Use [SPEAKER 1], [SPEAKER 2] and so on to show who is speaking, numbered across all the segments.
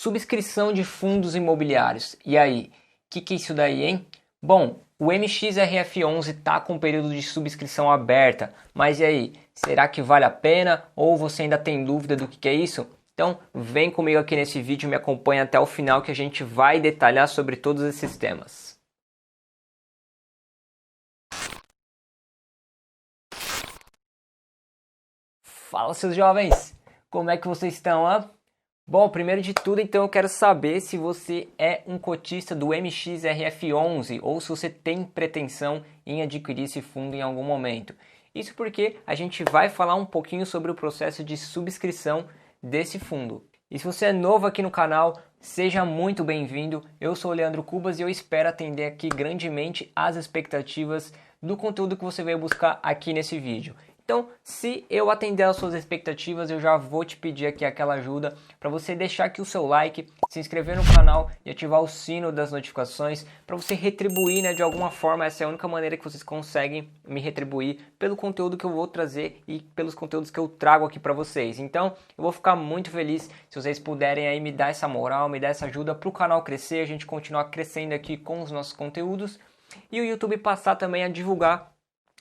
[SPEAKER 1] Subscrição de fundos imobiliários. E aí, o que é isso daí, hein? Bom, o MXRF11 está com um período de subscrição aberta, mas e aí, será que vale a pena ou você ainda tem dúvida do que é isso? Então vem comigo aqui nesse vídeo, me acompanha até o final que a gente vai detalhar sobre todos esses temas. Fala, seus jovens! Como é que vocês estão, hein? Bom, primeiro de tudo, então eu quero saber se você é um cotista do MXRF11 ou se você tem pretensão em adquirir esse fundo em algum momento. Isso porque a gente vai falar um pouquinho sobre o processo de subscrição desse fundo. E se você é novo aqui no canal, seja muito bem-vindo. Eu sou o Leandro Cubas e eu espero atender aqui grandemente às expectativas do conteúdo que você veio buscar aqui nesse vídeo. Então, se eu atender às suas expectativas, eu já vou te pedir aqui aquela ajuda para você deixar aqui o seu like, se inscrever no canal e ativar o sino das notificações para você retribuir, né, de alguma forma. Essa é a única maneira que vocês conseguem me retribuir pelo conteúdo que eu vou trazer e pelos conteúdos que eu trago aqui para vocês. Então, eu vou ficar muito feliz se vocês puderem aí me dar essa moral, me dar essa ajuda para o canal crescer, a gente continuar crescendo aqui com os nossos conteúdos e o YouTube passar também a divulgar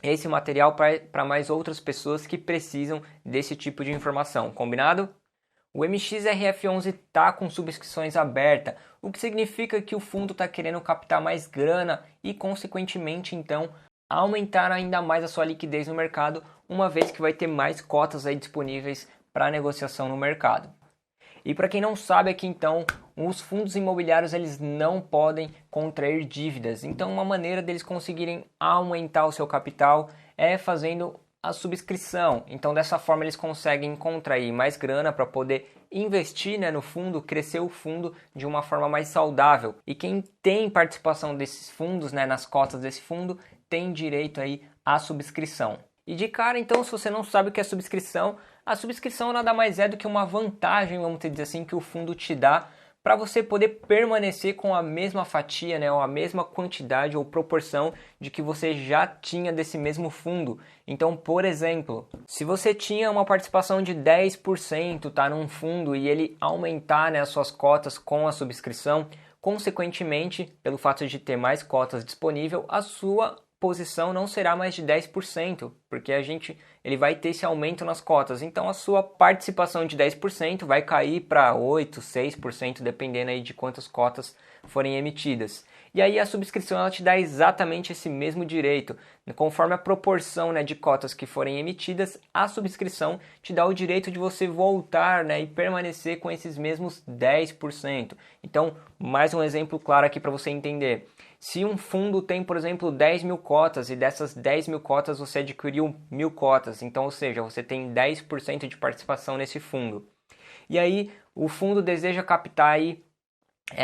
[SPEAKER 1] esse material para mais outras pessoas que precisam desse tipo de informação, combinado? O MXRF11 está com subscrições abertas, o que significa que o fundo está querendo captar mais grana e, consequentemente, então, aumentar ainda mais a sua liquidez no mercado, uma vez que vai ter mais cotas aí disponíveis para negociação no mercado. E para quem não sabe aqui então, os fundos imobiliários eles não podem contrair dívidas. Então uma maneira deles conseguirem aumentar o seu capital é fazendo a subscrição. Então dessa forma eles conseguem contrair mais grana para poder investir, né, no fundo, crescer o fundo de uma forma mais saudável. E quem tem participação desses fundos, né, nas cotas desse fundo, tem direito aí à subscrição. E de cara, então, se você não sabe o que é subscrição, a subscrição nada mais é do que uma vantagem, vamos dizer assim, que o fundo te dá para você poder permanecer com a mesma fatia, né, ou a mesma quantidade ou proporção de que você já tinha desse mesmo fundo. Então, por exemplo, se você tinha uma participação de 10%, tá, num fundo e ele aumentar, né, as suas cotas com a subscrição, consequentemente, pelo fato de ter mais cotas disponível, a sua posição não será mais de 10%, porque ele vai ter esse aumento nas cotas. Então a sua participação de 10% vai cair para 8, 6%, dependendo aí de quantas cotas forem emitidas. E aí a subscrição ela te dá exatamente esse mesmo direito. Conforme a proporção, né, de cotas que forem emitidas, a subscrição te dá o direito de você voltar, né, e permanecer com esses mesmos 10%. Então, mais um exemplo claro aqui para você entender. Se um fundo tem, por exemplo, 10 mil cotas e dessas 10 mil cotas você adquiriu 1.000 cotas, então, ou seja, você tem 10% de participação nesse fundo. E aí o fundo deseja captar aí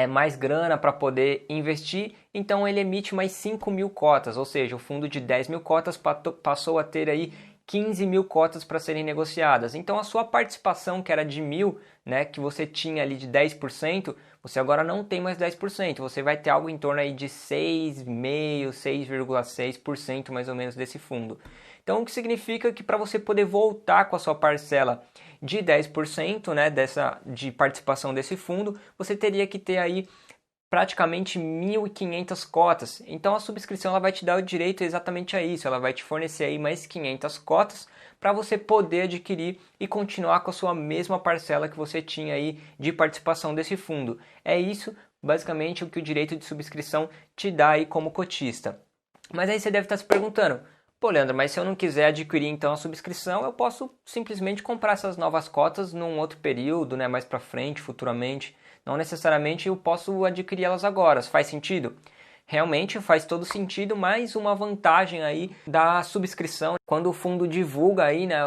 [SPEAKER 1] mais grana para poder investir, então ele emite mais 5.000 cotas, ou seja, o fundo de 10 mil cotas passou a ter aí 15 mil cotas para serem negociadas. Então a sua participação, que era de 1.000, né, que você tinha ali de 10%, você agora não tem mais 10%, você vai ter algo em torno aí de 6,5%, 6,6% mais ou menos desse fundo. Então o que significa que para você poder voltar com a sua parcela de 10%, né, de participação desse fundo, você teria que ter aí praticamente 1.500 cotas. Então a subscrição ela vai te dar o direito exatamente a isso, ela vai te fornecer aí mais 500 cotas para você poder adquirir e continuar com a sua mesma parcela que você tinha aí de participação desse fundo. É isso basicamente o que o direito de subscrição te dá aí como cotista. Mas aí você deve estar se perguntando: pô, Leandro, mas se eu não quiser adquirir então a subscrição, eu posso simplesmente comprar essas novas cotas num outro período, né, mais para frente, futuramente. Não necessariamente eu posso adquirir elas agora. Faz sentido? Realmente faz todo sentido, mas uma vantagem aí da subscrição, quando o fundo divulga aí, né,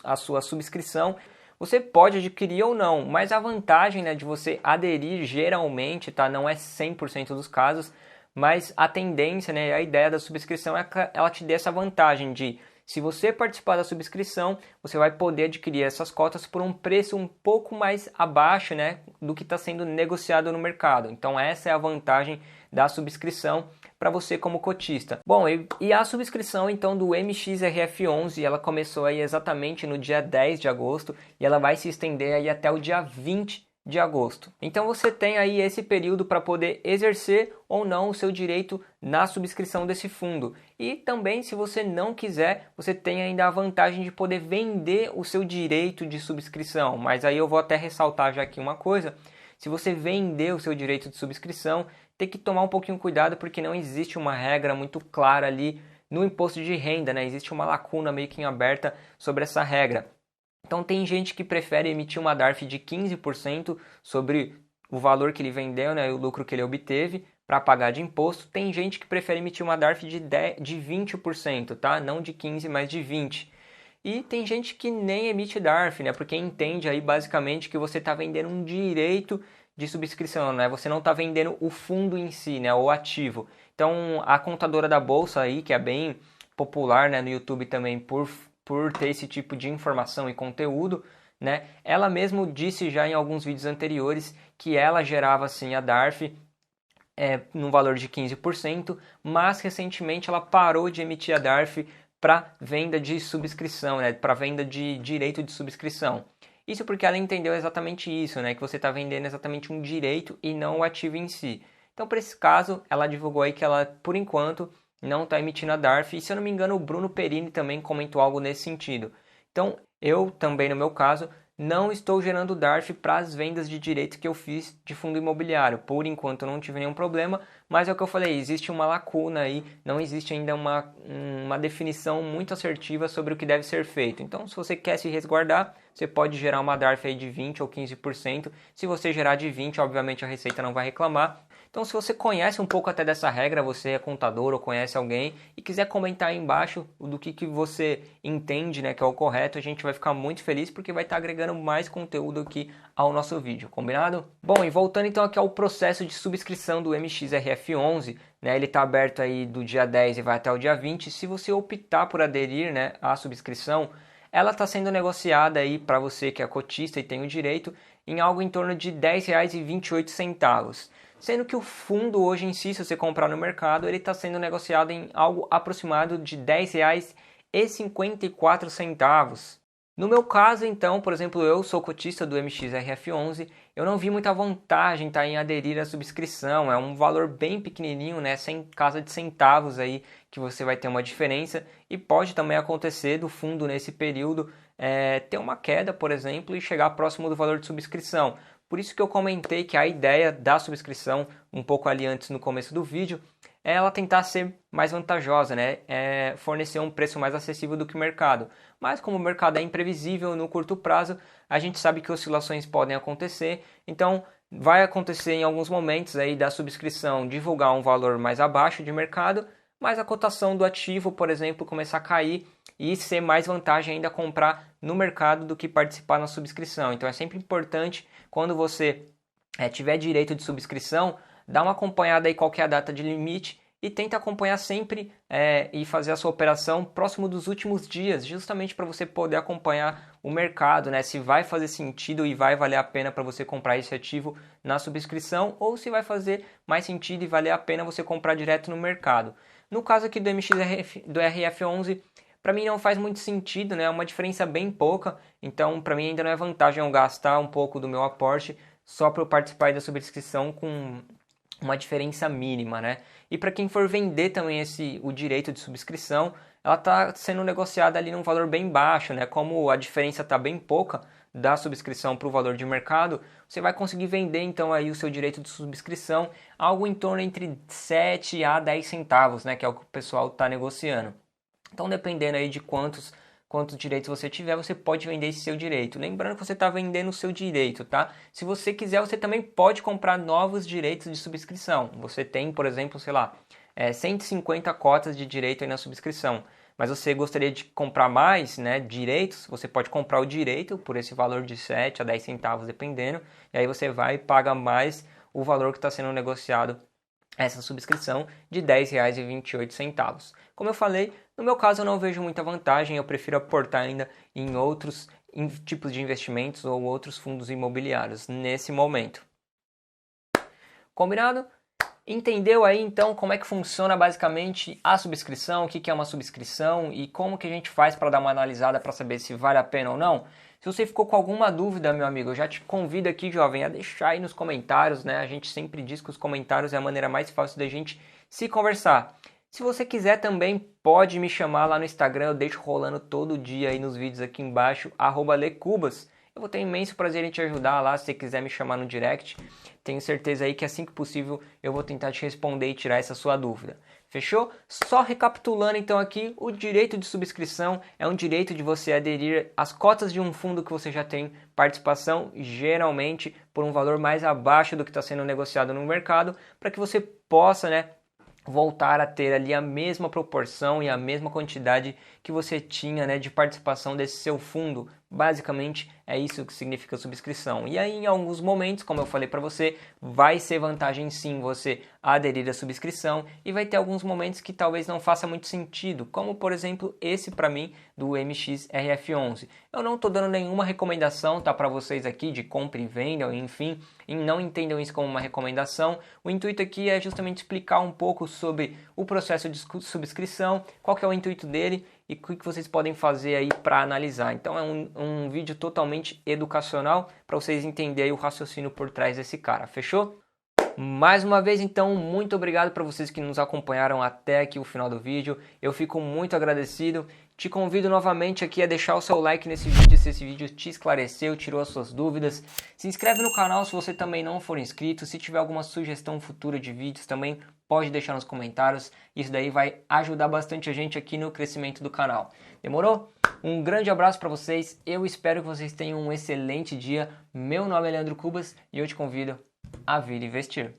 [SPEAKER 1] a sua subscrição, você pode adquirir ou não, mas a vantagem, né, de você aderir geralmente, tá, não é 100% dos casos, mas a tendência, né, a ideia da subscrição é que ela te dê essa vantagem de, se você participar da subscrição, você vai poder adquirir essas cotas por um preço um pouco mais abaixo, né, do que está sendo negociado no mercado. Então essa é a vantagem da subscrição para você como cotista. Bom, e a subscrição então do MXRF11, ela começou aí exatamente no dia 10 de agosto e ela vai se estender aí até o dia 20 de agosto. Então você tem aí esse período para poder exercer ou não o seu direito na subscrição desse fundo. E também, se você não quiser, você tem ainda a vantagem de poder vender o seu direito de subscrição. Mas aí eu vou até ressaltar já aqui uma coisa: se você vender o seu direito de subscrição, tem que tomar um pouquinho cuidado, porque não existe uma regra muito clara ali no imposto de renda, né? Existe uma lacuna meio que em aberta sobre essa regra. Então tem gente que prefere emitir uma DARF de 15% sobre o valor que ele vendeu, né, o lucro que ele obteve, para pagar de imposto. Tem gente que prefere emitir uma DARF de 20%, tá? Não de 15%, mas de 20%. E tem gente que nem emite DARF, né? Porque entende aí basicamente que você está vendendo um direito de subscrição, né? Você não está vendendo o fundo em si, né? O ativo. Então a contadora da bolsa aí, que é bem popular, né, no YouTube também por ter esse tipo de informação e conteúdo, né? Ela mesmo disse já em alguns vídeos anteriores que ela gerava sim a DARF no valor de 15%, mas recentemente ela parou de emitir a DARF para venda de subscrição, né? Para venda de direito de subscrição. Isso porque ela entendeu exatamente isso, né? Que você está vendendo exatamente um direito e não o ativo em si. Então, para esse caso, ela divulgou aí que ela, por enquanto, não está emitindo a DARF. E se eu não me engano, o Bruno Perini também comentou algo nesse sentido. Então, eu também, no meu caso, não estou gerando DARF para as vendas de direito que eu fiz de fundo imobiliário. Por enquanto, não tive nenhum problema, mas é o que eu falei, existe uma lacuna aí, não existe ainda uma definição muito assertiva sobre o que deve ser feito. Então, se você quer se resguardar, você pode gerar uma DARF aí de 20% ou 15%. Se você gerar de 20%, obviamente a Receita não vai reclamar. Então, se você conhece um pouco até dessa regra, você é contador ou conhece alguém e quiser comentar aí embaixo do que você entende, né, que é o correto, a gente vai ficar muito feliz porque vai estar agregando mais conteúdo aqui ao nosso vídeo, combinado? Bom, e voltando então aqui ao processo de subscrição do MXRF11, né, ele está aberto aí do dia 10 e vai até o dia 20. Se você optar por aderir, né, à subscrição, ela está sendo negociada aí para você que é cotista e tem o direito em algo em torno de R$ 10,28. Sendo que o fundo hoje em si, se você comprar no mercado, ele está sendo negociado em algo aproximado de R$ 10,54. No meu caso, então, por exemplo, eu sou cotista do MXRF11, eu não vi muita vantagem em aderir à subscrição, é um valor bem pequenininho, né, sem casa de centavos aí que você vai ter uma diferença, e pode também acontecer do fundo nesse período ter uma queda, por exemplo, e chegar próximo do valor de subscrição. Por isso que eu comentei que a ideia da subscrição, um pouco ali antes no começo do vídeo, é ela tentar ser mais vantajosa, né? Fornecer um preço mais acessível do que o mercado. Mas como o mercado é imprevisível no curto prazo, a gente sabe que oscilações podem acontecer, então vai acontecer em alguns momentos aí da subscrição divulgar um valor mais abaixo de mercado, mas a cotação do ativo, por exemplo, começar a cair e ser mais vantagem ainda comprar no mercado do que participar na subscrição. Então é sempre importante, quando você tiver direito de subscrição, dá uma acompanhada aí qual que é a data de limite e tenta acompanhar sempre e fazer a sua operação próximo dos últimos dias, justamente para você poder acompanhar o mercado, né? Se vai fazer sentido e vai valer a pena para você comprar esse ativo na subscrição ou se vai fazer mais sentido e valer a pena você comprar direto no mercado. No caso aqui do RF11, para mim não faz muito sentido, né? É uma diferença bem pouca, então para mim ainda não é vantagem eu gastar um pouco do meu aporte só para eu participar da subscrição com uma diferença mínima, né? E para quem for vender também o direito de subscrição, ela está sendo negociada ali num valor bem baixo, né? Como a diferença está bem pouca da subscrição para o valor de mercado, você vai conseguir vender então aí o seu direito de subscrição algo em torno entre 7 a 10 centavos, né? Que é o que o pessoal está negociando. Então, dependendo aí de quantos direitos você tiver, você pode vender esse seu direito. Lembrando que você está vendendo o seu direito, tá? Se você quiser, você também pode comprar novos direitos de subscrição. Você tem, por exemplo, sei lá, 150 cotas de direito aí na subscrição. Mas você gostaria de comprar mais, né, direitos, você pode comprar o direito por esse valor de 7 a 10 centavos, dependendo. E aí você vai e paga mais o valor que está sendo negociado essa subscrição de R$ 10,28. Como eu falei, no meu caso eu não vejo muita vantagem, eu prefiro aportar ainda em outros tipos de investimentos ou outros fundos imobiliários nesse momento. Combinado? Entendeu aí então como é que funciona basicamente a subscrição, o que é uma subscrição e como que a gente faz para dar uma analisada para saber se vale a pena ou não? Se você ficou com alguma dúvida, meu amigo, eu já te convido aqui, jovem, a deixar aí nos comentários, né? A gente sempre diz que os comentários é a maneira mais fácil da gente se conversar. Se você quiser também, pode me chamar lá no Instagram, eu deixo rolando todo dia aí nos vídeos aqui embaixo, @lecubas. Eu vou ter imenso prazer em te ajudar lá, se você quiser me chamar no direct. Tenho certeza aí que assim que possível eu vou tentar te responder e tirar essa sua dúvida. Fechou? Só recapitulando então aqui, o direito de subscrição é um direito de você aderir às cotas de um fundo que você já tem participação, geralmente por um valor mais abaixo do que está sendo negociado no mercado, para que você possa, né, voltar a ter ali a mesma proporção e a mesma quantidade que você tinha, né, de participação desse seu fundo. Basicamente é isso que significa subscrição. E aí em alguns momentos, como eu falei para você, vai ser vantagem sim você aderir à subscrição e vai ter alguns momentos que talvez não faça muito sentido, como por exemplo esse para mim do MXRF11. Eu não estou dando nenhuma recomendação, tá, para vocês aqui de compra e venda, enfim, e não entendam isso como uma recomendação. O intuito aqui é justamente explicar um pouco sobre o processo de subscrição, qual que é o intuito dele e o que vocês podem fazer aí para analisar. Então é um vídeo totalmente educacional para vocês entenderem o raciocínio por trás desse cara, fechou? Mais uma vez então, muito obrigado para vocês que nos acompanharam até aqui o final do vídeo, eu fico muito agradecido. Te convido novamente aqui a deixar o seu like nesse vídeo se esse vídeo te esclareceu, tirou as suas dúvidas. Se inscreve no canal se você também não for inscrito, se tiver alguma sugestão futura de vídeos também pode deixar nos comentários, isso daí vai ajudar bastante a gente aqui no crescimento do canal. Demorou? Um grande abraço para vocês, eu espero que vocês tenham um excelente dia. Meu nome é Leandro Cubas e eu te convido a vir investir.